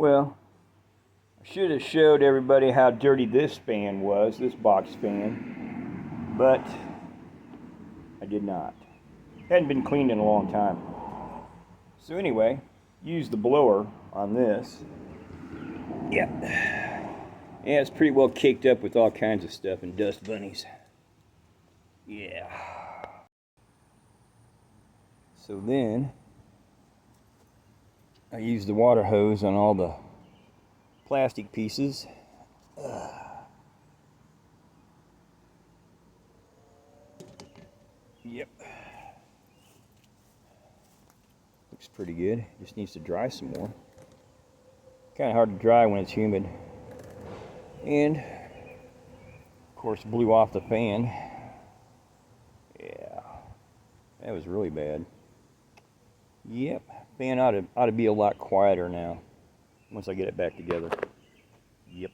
Well, I should have showed everybody how dirty this fan was, this box fan, but I did not. Hadn't been cleaned in a long time. So anyway, use the blower on this. Yeah, it's pretty well caked up with all kinds of stuff and dust bunnies. Yeah. So then I use the water hose on all the plastic pieces. Yep. Looks pretty good. Just needs to dry some more. Kind of hard to dry when it's humid. And of course blew off the fan. Yeah. That was really bad. Yep. Fan ought to be a lot quieter now once I get it back together. Yep.